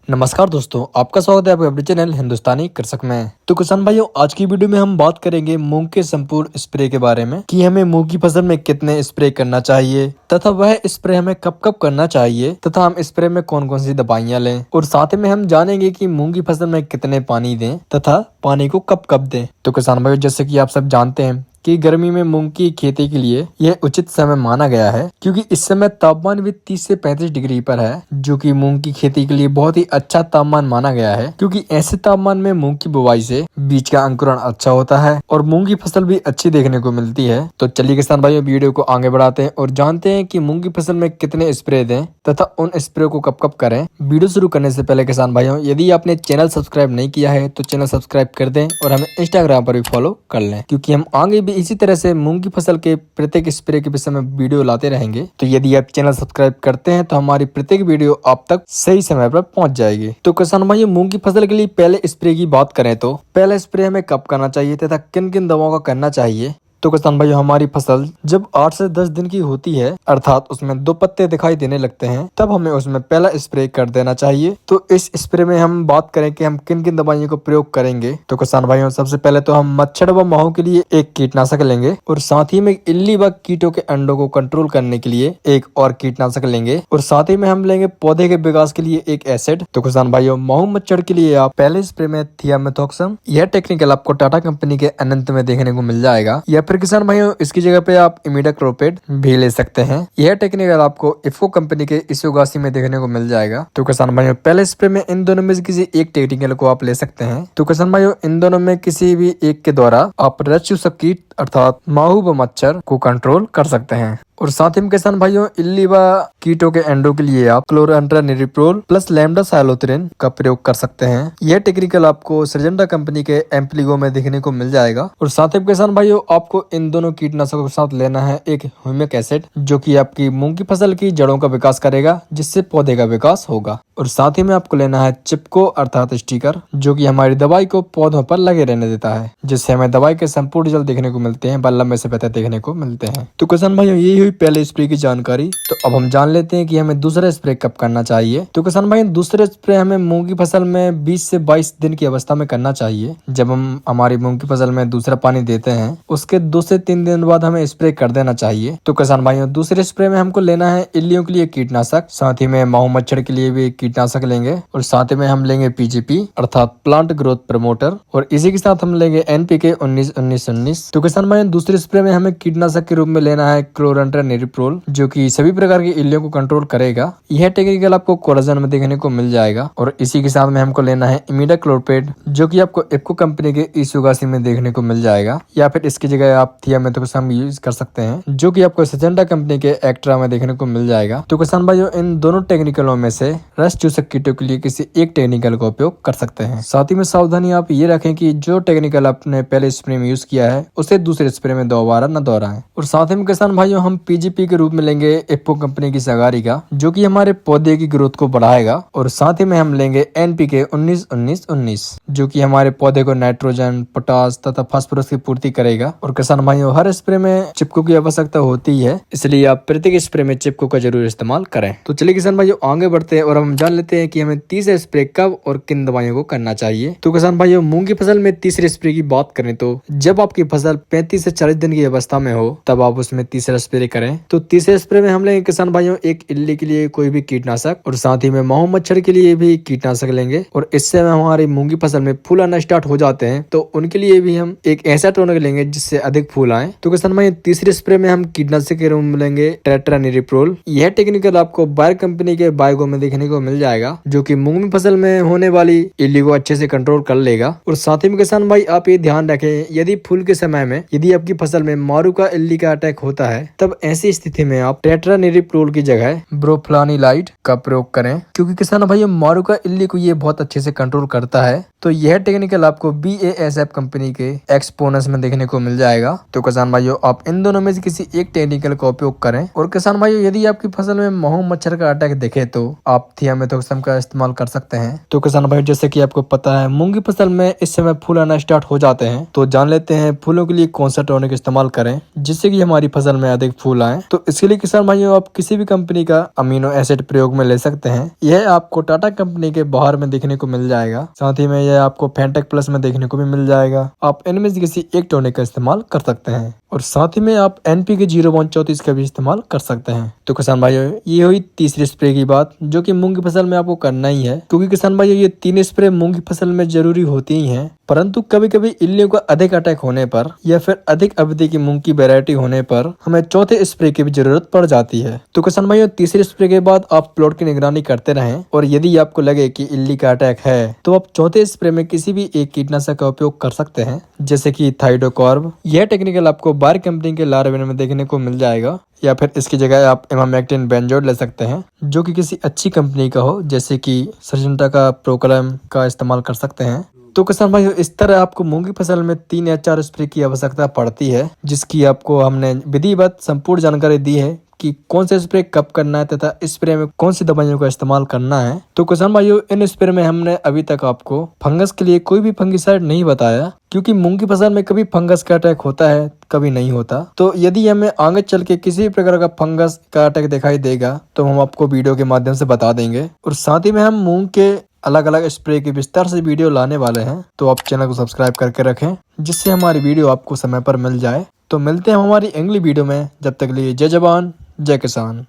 नमस्कार दोस्तों, आपका स्वागत है आपके अपने चैनल हिंदुस्तानी कृषक में। तो किसान भाइयों, आज की वीडियो में हम बात करेंगे मूंग के संपूर्ण स्प्रे के बारे में कि हमें मूंग की फसल में कितने स्प्रे करना चाहिए तथा वह स्प्रे हमें कब कब करना चाहिए तथा हम स्प्रे में कौन कौन सी दवाइयां लें, और साथ में हम जानेंगे कि मूंग की फसल में कितने पानी दें तथा पानी को कब कब दें। तो किसान भाइयों, जैसे कि आप सब जानते हैं कि गर्मी में मूंग की खेती के लिए यह उचित समय माना गया है, क्योंकि इस समय तापमान भी 30 से 35 डिग्री पर है, जो कि मूंग की खेती के लिए बहुत ही अच्छा तापमान माना गया है, क्योंकि ऐसे तापमान में मूंग की बुवाई से बीज का अंकुरण अच्छा होता है और मूंग की फसल भी अच्छी देखने को मिलती है। तो चलिए किसान भाइयों, वीडियो को आगे बढ़ाते हैं और जानते हैं कि मूंग की फसल में कितने स्प्रे दें तथा उन स्प्रे को कब कब करें। वीडियो शुरू करने से पहले किसान भाइयों, यदि आपने चैनल सब्सक्राइब नहीं किया है तो चैनल सब्सक्राइब कर दें और हमें इंस्टाग्राम पर भी फॉलो कर लें, क्योंकि हम आगे भी इसी तरह से मूंग की फसल के प्रत्येक स्प्रे के विषय में वीडियो लाते रहेंगे। तो यदि आप चैनल सब्सक्राइब करते हैं तो हमारी प्रत्येक वीडियो आप तक सही समय पर पहुंच जाएगी। तो किसान भाइयों, मूंग की फसल के लिए पहले स्प्रे की बात करें तो पहला स्प्रे हमें कब करना चाहिए तथा किन किन दवाओं का करना चाहिए। तो किसान भाइयों, हमारी फसल जब 8 से 10 दिन की होती है, अर्थात उसमें 2 पत्ते दिखाई देने लगते हैं, तब हमें उसमें पहला स्प्रे कर देना चाहिए। तो इस स्प्रे में हम बात करें कि हम किन किन दवाइयों को प्रयोग करेंगे। तो किसान भाइयों, सबसे पहले तो हम मच्छर व माहू के लिए एक कीटनाशक लेंगे और साथ ही में इल्ली व कीटों के अंडों को कंट्रोल करने के लिए एक और कीटनाशक लेंगे, और साथ ही में हम लेंगे पौधे के विकास के लिए एक एसिड। तो किसान भाइयों, माहू मच्छर के लिए आप पहले स्प्रे में थियामेथोक्सम, यह टेक्निकल आपको टाटा कंपनी के अनंत में देखने को मिल जाएगा, या फिर किसान भाइयों इसकी जगह पे आप इमिडाक्लोप्रिड भी ले सकते हैं। यह टेक्निकल आपको इफ्को कंपनी के इसोगासी में देखने को मिल जाएगा। तो किसान भाइयों, पहले स्प्रे में इन दोनों में से किसी एक टेक्निकल को आप ले सकते हैं। तो किसान भाइयों, इन दोनों में किसी भी एक के द्वारा आप रज्जुसक कीट अर्थात माहू व मच्छर को कंट्रोल कर सकते हैं। और साथ ही में किसान भाइयों, इल्ली व कीटों के एंडो के लिए आप क्लोरांट्रानिलिप्रोल प्लस लैम्डा साइलोथ्रिन का प्रयोग कर सकते हैं। यह टेक्निकल आपको सिजेंटा कंपनी के एम्प्लीगो में देखने को मिल जाएगा। और साथ ही किसान भाइयों, आपको इन दोनों कीटनाशकों के साथ लेना है एक ह्यूमिक एसिड, जो कि आपकी मूंग की फसल की जड़ों का विकास करेगा, जिससे पौधे का विकास होगा। और साथ ही में आपको लेना है चिपको अर्थात स्टिकर, जो कि हमारी दवाई को पौधों पर लगे रहने देता है, जिससे हमें दवाई के संपूर्ण रिजल्ट देखने को मिलते हैं, लंबे से बेहतर देखने को मिलते हैं। तो किसान भाइयों, यही हुई पहले स्प्रे की जानकारी। तो अब हम जान लेते हैं कि हमें दूसरा स्प्रे कब करना चाहिए। तो किसान भाई, दूसरा स्प्रे हमें मूंग की फसल में 20 से 22 दिन की अवस्था में करना चाहिए। जब हम हमारी मूंग की फसल में दूसरा पानी देते हैं, उसके 2 से 3 दिन बाद हमें स्प्रे कर देना चाहिए। तो किसान भाइयों, दूसरे स्प्रे में हमको लेना है इल्लियों के लिए कीटनाशक, साथ ही में माहू मच्छर के लिए भी कीटनाशक लेंगे, और साथ ही में हम लेंगे पीजीपी अर्थात प्लांट ग्रोथ प्रमोटर, और इसी के साथ हम लेंगे एनपीके 19-19-19। तो किसान भाइयों, दूसरे स्प्रे में हमें कीटनाशक के रूप में लेना है क्लोरांट्रानिलिप्रोल, जो कि सभी प्रकार की इल्लियों को कंट्रोल करेगा। यह टेक्निकल आपको कोलाजन में देखने को मिल जाएगा। और इसी के साथ में हमको लेना है इमिडाक्लोप्रिड, जो कि आपको इफ्को कंपनी के इसोगासी में देखने को मिल जाएगा, या फिर इसकी जगह आप थियामेथोक्सम यूज कर सकते हैं, जो कि आपको सिजेंटा कंपनी के एक्ट्रा में देखने को मिल जाएगा। तो किसान भाइयों, इन दोनों टेक्निकलों में से रस चूसक कीटों के लिए किसी एक टेक्निकल का उपयोग कर सकते हैं। साथ ही में सावधानी आप ये रखें कि जो टेक्निकल आपने पहले स्प्रे में यूज किया है, उसे दूसरे स्प्रे में दोबारा न दोहराएं। और साथ ही में किसान भाइयों, हम पीजीपी के रूप में लेंगे इफ्को कंपनी की सगारी का, जो कि हमारे पौधे की ग्रोथ को बढ़ाएगा। और साथ ही में हम लेंगे एनपीके 19-19-19, जो कि हमारे पौधे को नाइट्रोजन, पोटास तथा फास्फोरस की पूर्ति करेगा। और किसान भाइयों, हर स्प्रे में चिपको की आवश्यकता होती है, इसलिए आप प्रत्येक स्प्रे में चिपको का जरूर इस्तेमाल करें। तो चलिए किसान भाइयों, आगे बढ़ते हैं और हम जान लेते हैं कि हमें तीसरे स्प्रे कब और किन दवाइयों को करना चाहिए। तो किसान भाइयों, मूंग की फसल में तीसरे स्प्रे की बात करें तो जब आपकी फसल 35 से 40 दिन की अवस्था में हो, तब आप उसमें तीसरा स्प्रे करें। तो तीसरे स्प्रे में हम लेंगे किसान भाइयों एक इल्ली के लिए कोई भी कीटनाशक, और साथ ही में माहू मच्छर के लिए भी कीटनाशक लेंगे। और इससे हमारी मूंग की फसल में फूल आना स्टार्ट हो जाते हैं, तो उनके लिए भी हम एक ऐसा टोनर लेंगे जिससे अधिक फूल आए। तो किसान भाई, तीसरे स्प्रे में हम कीटनाशक के रूप में लेंगे टेट्रानिलिप्रोल। यह टेक्निकल आपको बायर कंपनी के बायोगो में देखने को मिल जाएगा, जो कि मूंग की फसल में होने वाली इल्ली को अच्छे से कंट्रोल कर लेगा। और साथ ही में किसान भाई, आप ये ध्यान रखें, यदि फूल के समय में यदि आपकी फसल में मारूका इल्ली का अटैक होता है, तब ऐसी स्थिति में आप टेट्रानिलिप्रोल की जगह ब्रोफ्लानिलाइड का प्रयोग करें, क्योंकि किसान भाइयों, मारूका इल्ली को ये बहुत अच्छे से कंट्रोल करता है। तो यह टेक्निकल आपको BASF कंपनी के एक्सपोनेंस में देखने को मिल जाएगा। तो किसान भाइयों, आप इन दोनों में से किसी एक टेक्निकल का उपयोग करें। और किसान भाइयों, यदि आपकी फसल में महू मच्छर का अटैक दिखे तो आप थियामेथोक्सम का इस्तेमाल कर सकते हैं। तो किसान भाई, जैसे कि आपको पता है मूंग की फसल में इस समय फूल आना स्टार्ट हो जाते हैं, तो जान लेते हैं फूलों के लिए कौन सा टॉनिक इस्तेमाल करें जिससे कि हमारी फसल में अधिक फूल आए। तो इसके लिए किसान भाइयों, आप किसी भी कंपनी का अमीनो एसिड प्रयोग में ले सकते हैं। यह आपको टाटा कंपनी के बाहर में देखने को मिल जाएगा। साथ ही में यह आपको फेंटेक प्लस में देखने को भी मिल जाएगा। आप इनमें से किसी एक टॉनिक का इस्तेमाल कर सकते हैं। और साथ ही में आप NPK 0.34 का भी इस्तेमाल कर सकते हैं। तो किसान भाइयों, ये हुई तीसरी स्प्रे की बात जो कि मूंग की फसल में आपको करना ही है, क्योंकि किसान भाइयों ये तीन स्प्रे मूंग की फसल में जरूरी होती ही हैं। परंतु कभी कभी इल्लियों का अधिक अटैक होने पर या फिर अधिक अवधि की मूंग की वैरायटी होने पर हमें चौथे स्प्रे की भी जरूरत पड़ जाती है। तो किसान भाइयों, तीसरे स्प्रे के बाद आप प्लॉट की निगरानी करते रहें और यदि आपको लगे कि इल्ली का अटैक है तो आप चौथे स्प्रे में किसी भी एक कीटनाशक का उपयोग कर सकते हैं, जैसे कि थाइडोकॉर्ब। यह टेक्निकल आपको बायर कंपनी के लार्वेन में देखने को मिल जाएगा, या फिर इसकी जगह आप इमामेक्टिन बेंजोएट ले सकते हैं जो कि किसी अच्छी कंपनी का हो, जैसे कि सिंजेंटा का प्रोक्लेम का इस्तेमाल कर सकते हैं। तो किसान भाइयों, इस तरह आपको मूंग की फसल में 3 या 4 स्प्रे की आवश्यकता पड़ती है, जिसकी आपको हमने विधिवत संपूर्ण जानकारी दी है कि कौन से स्प्रे कब करना है तथा स्प्रे में कौन सी दवाइयों का इस्तेमाल करना है। तो किसान भाइयों, इन स्प्रे में हमने अभी तक आपको फंगस के लिए कोई भी फंगिसाइड नहीं बताया, क्योंकि मूंग की फसल में कभी फंगस का अटैक होता है, कभी नहीं होता। तो यदि हमें आगे चल के किसी भी प्रकार का फंगस का अटैक दिखाई देगा तो हम आपको वीडियो के माध्यम से बता देंगे। और साथ ही में हम मूंग के अलग अलग स्प्रे के विस्तार से वीडियो लाने वाले हैं, तो आप चैनल को सब्सक्राइब करके रखें जिससे हमारी वीडियो आपको समय पर मिल जाए। तो मिलते हैं हमारी अगली वीडियो में, जब तक के लिए जय जवान जय किसान।